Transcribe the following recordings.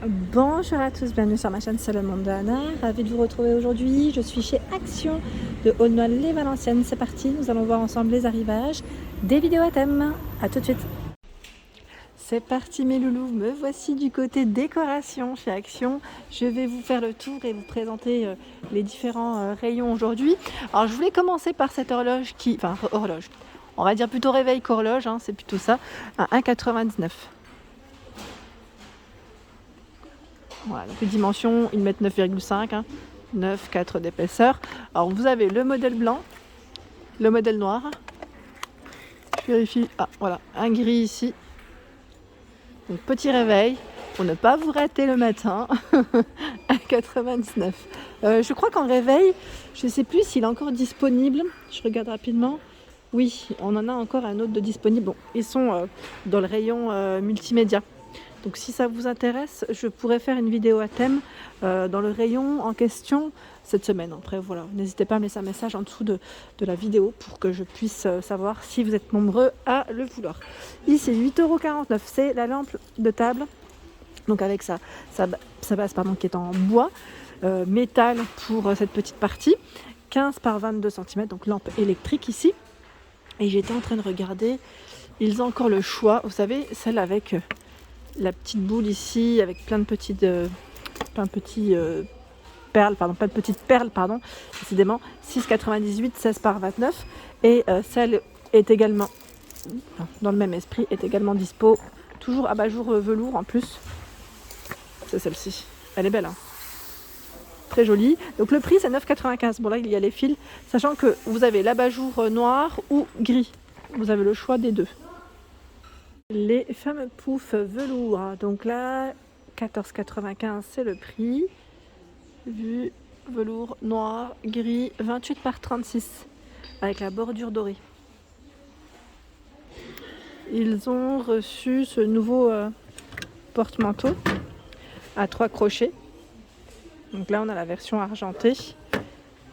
Bonjour à tous, bienvenue sur ma chaîne C'est le monde de Anna. Ravie de vous retrouver aujourd'hui. Je suis chez Action de Aulnoy-les-Valenciennes. C'est parti, nous allons voir ensemble les arrivages des vidéos à thème. A tout de suite. C'est parti mes loulous, me voici du côté décoration chez Action. Je vais vous faire le tour et vous présenter les différents rayons aujourd'hui. Alors je voulais commencer par cette horloge horloge, on va dire plutôt réveil qu'horloge, hein, c'est plutôt ça, à 1,99 €. Voilà, donc les dimensions, 1,9,5 m, 9, 4 d'épaisseur. Alors vous avez le modèle blanc, le modèle noir. Je vérifie, voilà, un gris ici. Donc petit réveil, pour ne pas vous rater le matin, à 99. Je crois qu'en réveil, je ne sais plus s'il est encore disponible. Je regarde rapidement. Oui, on en a encore un autre de disponible. Bon, ils sont dans le rayon multimédia. Donc si ça vous intéresse, je pourrais faire une vidéo à thème dans le rayon en question cette semaine. Après voilà, n'hésitez pas à me laisser un message en dessous de la vidéo pour que je puisse savoir si vous êtes nombreux à le vouloir. Ici 8,49 €, c'est la lampe de table. Donc avec sa base qui est en bois, métal pour cette petite partie. 15 par 22 cm, donc lampe électrique ici. Et j'étais en train de regarder, ils ont encore le choix, vous savez, celle avec la petite boule ici avec plein de petites perles, décidément, 6,98, 16 par 29. Et celle est également, dans le même esprit, est également dispo, toujours abat-jour velours en plus. C'est celle-ci, elle est belle, hein. Très jolie. Donc le prix c'est 9,95 €. Bon là il y a les fils, sachant que vous avez l'abat-jour noir ou gris. Vous avez le choix des deux. Les fameux poufs velours, donc là 14,95 € c'est le prix, vu velours noir, gris, 28 par 36 avec la bordure dorée. Ils ont reçu ce nouveau porte-manteau à 3 crochets. Donc là on a la version argentée,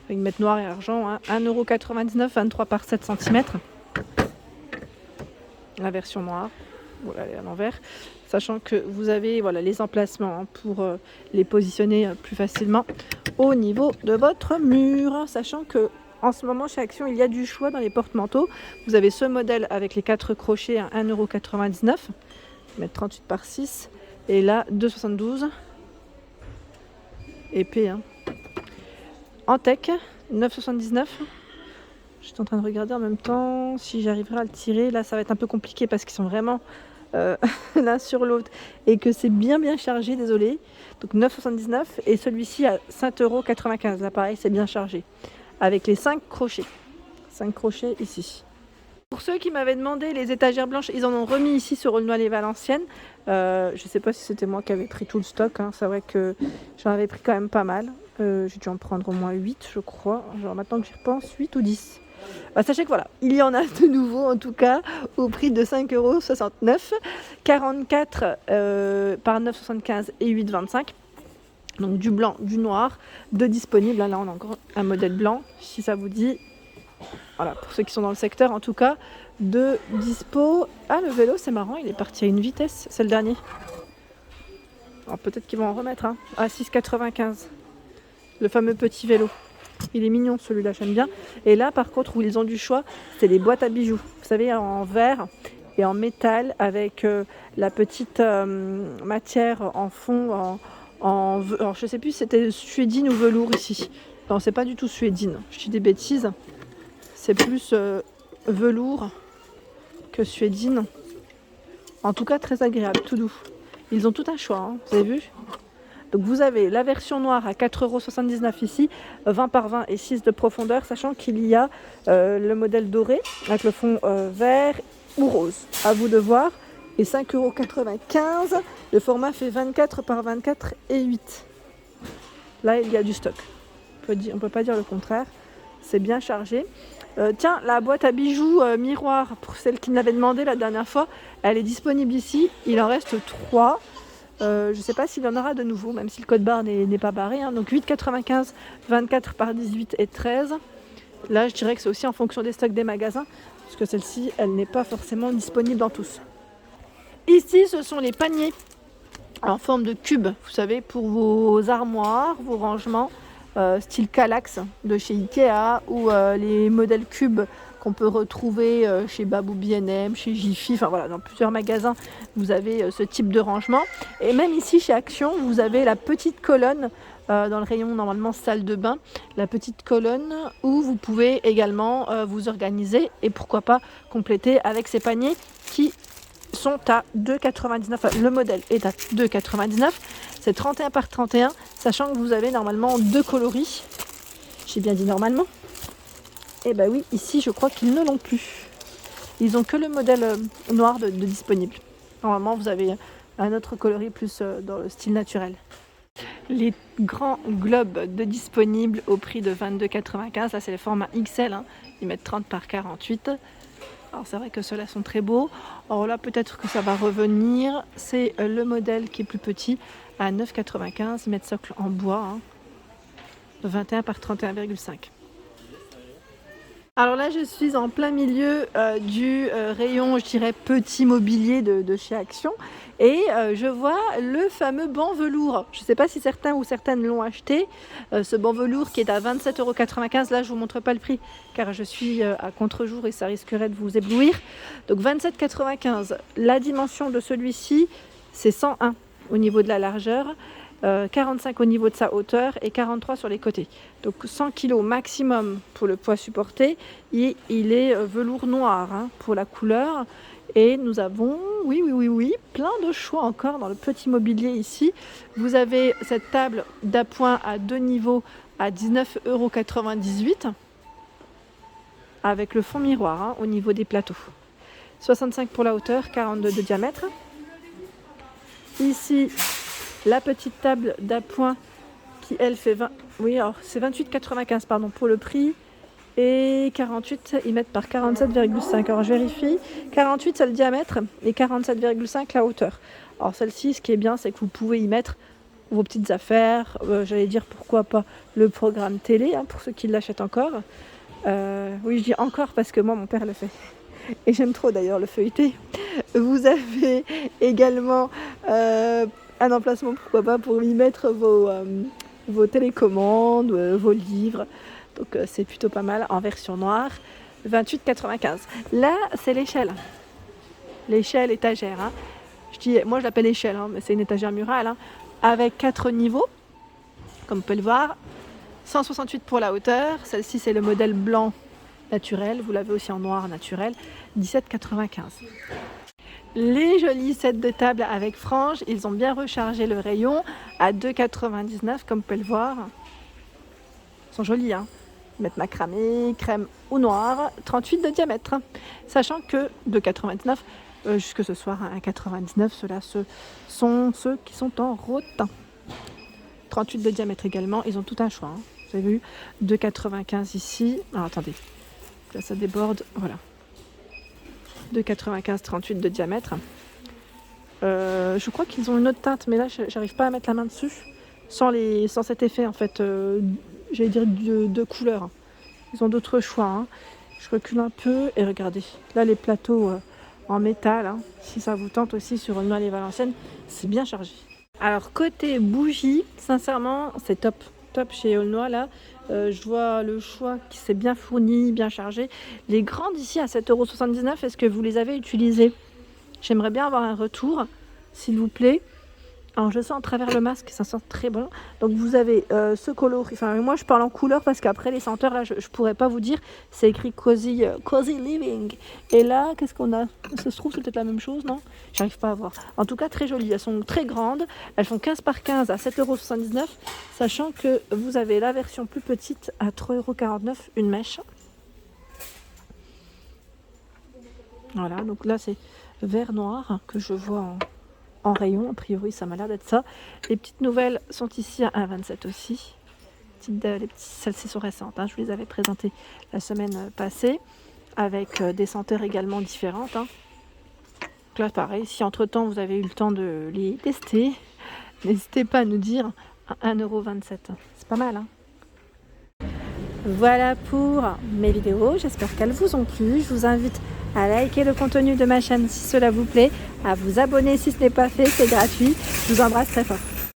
avec mettre noir et argent, hein. 1,99 €, 23 par 7 cm. La version noire, voilà, elle est à l'envers, sachant que vous avez les emplacements, hein, pour les positionner plus facilement au niveau de votre mur, sachant que en ce moment chez Action il y a du choix dans les porte-manteaux. Vous avez ce modèle avec les 4 crochets à 1,99 €, mettre 38 par 6, et là 2,72 €, épais, hein. En tech 9,79 €. Je suis en train de regarder en même temps si j'arriverai à le tirer. Là, ça va être un peu compliqué parce qu'ils sont vraiment l'un sur l'autre et que c'est bien chargé, désolé. Donc 9,79 € et celui-ci à 5,95 €. Là, pareil, c'est bien chargé. Avec les 5 crochets. 5 crochets ici. Pour ceux qui m'avaient demandé les étagères blanches, ils en ont remis ici sur Aulnoy-les-Valenciennes. Je ne sais pas si c'était moi qui avais pris tout le stock, hein. C'est vrai que j'en avais pris quand même pas mal. J'ai dû en prendre au moins 8, je crois. Genre maintenant que j'y repense, 8 ou 10. Sachez que voilà, il y en a de nouveau en tout cas au prix de 5,69 €, 44 par 9,75 et 8,25. Donc du blanc, du noir, de disponible. Là on a encore un modèle blanc, si ça vous dit. Voilà, pour ceux qui sont dans le secteur en tout cas, de dispo. Ah, le vélo c'est marrant, il est parti à une vitesse, c'est le dernier. Alors peut-être qu'ils vont en remettre, hein. À 6,95 €, le fameux petit vélo. Il est mignon celui-là, j'aime bien. Et là par contre où ils ont du choix, c'est les boîtes à bijoux. Vous savez, en verre et en métal avec la petite matière en fond, alors je sais plus si c'était suédine ou velours ici. Non, c'est pas du tout suédine, je dis des bêtises. C'est plus velours que suédine. En tout cas très agréable, tout doux. Ils ont tout un choix, hein, vous avez vu ? Donc vous avez la version noire à 4,79 € ici, 20 par 20 et 6 de profondeur, sachant qu'il y a le modèle doré avec le fond vert ou rose. À vous de voir. Et 5,95 €, le format fait 24 par 24 et 8. Là il y a du stock. On ne peut pas dire le contraire. C'est bien chargé. Tiens, la boîte à bijoux miroir, pour celle qui me l'avait demandé la dernière fois, elle est disponible ici. Il en reste 3. Je ne sais pas s'il y en aura de nouveau, même si le code barre n'est pas barré, hein. Donc 8,95, 24 par 18 et 13. Là, je dirais que c'est aussi en fonction des stocks des magasins, parce que celle-ci, elle n'est pas forcément disponible dans tous. Ici, ce sont les paniers en forme de cube, vous savez, pour vos armoires, vos rangements, style Kallax de chez Ikea, ou les modèles cubes qu'on peut retrouver chez Babou B&M, chez Jiffy, enfin voilà, dans plusieurs magasins, vous avez ce type de rangement. Et même ici chez Action, vous avez la petite colonne dans le rayon normalement salle de bain, la petite colonne où vous pouvez également vous organiser et pourquoi pas compléter avec ces paniers qui sont à 2,99. Enfin, le modèle est à 2,99. C'est 31 par 31, sachant que vous avez normalement 2 coloris. J'ai bien dit normalement. Et bah oui, ici je crois qu'ils ne l'ont plus. Ils ont que le modèle noir de disponible. Normalement vous avez un autre coloris plus dans le style naturel. Les grands globes de disponibles au prix de 22,95. Là c'est le format XL, hein. Ils mettent 30 par 48. Alors c'est vrai que ceux-là sont très beaux. Alors là peut-être que ça va revenir. C'est le modèle qui est plus petit à 9,95. Ils mettent socle en bois, hein. 21 par 31,5. Alors là je suis en plein milieu du rayon, je dirais petit mobilier de chez Action, et je vois le fameux banc velours. Je ne sais pas si certains ou certaines l'ont acheté, ce banc velours qui est à 27,95 €. Là je ne vous montre pas le prix car je suis à contre-jour et ça risquerait de vous éblouir. Donc 27,95 €. La dimension de celui-ci c'est 101 au niveau de la largeur. 45 au niveau de sa hauteur et 43 sur les côtés. Donc 100 kg maximum pour le poids supporté. Et il est velours noir, hein, pour la couleur. Et nous avons, oui, plein de choix encore dans le petit mobilier ici. Vous avez cette table d'appoint à 2 niveaux à 19,98 € avec le fond miroir, hein, au niveau des plateaux. 65 pour la hauteur, 42 de diamètre. Ici, la petite table d'appoint qui elle fait 20, oui alors c'est 28,95 pardon pour le prix, et 48 ils mettent par 47,5. Alors je vérifie, 48 c'est le diamètre et 47,5 la hauteur. Alors celle-ci, ce qui est bien, c'est que vous pouvez y mettre vos petites affaires, j'allais dire pourquoi pas le programme télé, hein, pour ceux qui l'achètent encore. Oui je dis encore parce que moi mon père le fait. Et j'aime trop d'ailleurs le feuilleter. Vous avez également un emplacement, pourquoi pas, pour y mettre vos télécommandes, vos livres. Donc c'est plutôt pas mal en version noire. 28,95. Là, c'est l'échelle. L'échelle étagère, hein. Moi je l'appelle échelle, hein, mais c'est une étagère murale, hein, avec 4 niveaux, comme vous pouvez le voir. 168 pour la hauteur. Celle-ci, c'est le modèle blanc naturel. Vous l'avez aussi en noir naturel. 17,95. Les jolis sets de table avec franges, ils ont bien rechargé le rayon à 2,99 comme vous pouvez le voir. Ils sont jolis, hein. Ils mettent macramé, crème ou noir, 38 de diamètre. Sachant que 2,99 jusque ce soir à 1,99, ceux-là sont ceux qui sont en rotin. 38 de diamètre également, ils ont tout un choix, hein. Vous avez vu, 2,95 ici. Alors attendez, là ça déborde, voilà. 2,95, 38 de diamètre. Je crois qu'ils ont une autre teinte, mais là j'arrive pas à mettre la main dessus sans cet effet en fait, j'allais dire de couleur. Ils ont d'autres choix, hein. Je recule un peu et regardez, là les plateaux en métal, hein, si ça vous tente aussi sur Aulnoy et Valenciennes, c'est bien chargé. Alors côté bougie, sincèrement c'est top chez Aulnoy là. Je vois le choix qui s'est bien fourni, bien chargé. Les grandes ici à 7,79 €, est-ce que vous les avez utilisées? J'aimerais bien avoir un retour, s'il vous plaît. Alors je sens à travers le masque, ça sent très bon. Donc vous avez ce coloris, enfin moi je parle en couleur parce qu'après les senteurs là je pourrais pas vous dire. C'est écrit cozy living. Et là qu'est-ce qu'on a? Ça se trouve c'est peut-être la même chose, non? J'arrive pas à voir. En tout cas très jolies, elles sont très grandes. Elles font 15 par 15 à 7,79 €. Sachant que vous avez la version plus petite à 3,49 €, une mèche. Voilà, donc là c'est vert noir que je vois en rayon, a priori ça m'a l'air d'être ça. Les petites nouvelles sont ici à 1,27 aussi. Celles-ci sont récentes, hein, je vous les avais présentées la semaine passée, avec des senteurs également différentes, hein. Donc là pareil, si entre temps vous avez eu le temps de les tester, n'hésitez pas à nous dire. À 1,27 €, c'est pas mal, hein. Voilà pour mes vidéos, j'espère qu'elles vous ont plu. Je vous invite à liker le contenu de ma chaîne si cela vous plaît, à vous abonner si ce n'est pas fait, c'est gratuit. Je vous embrasse très fort.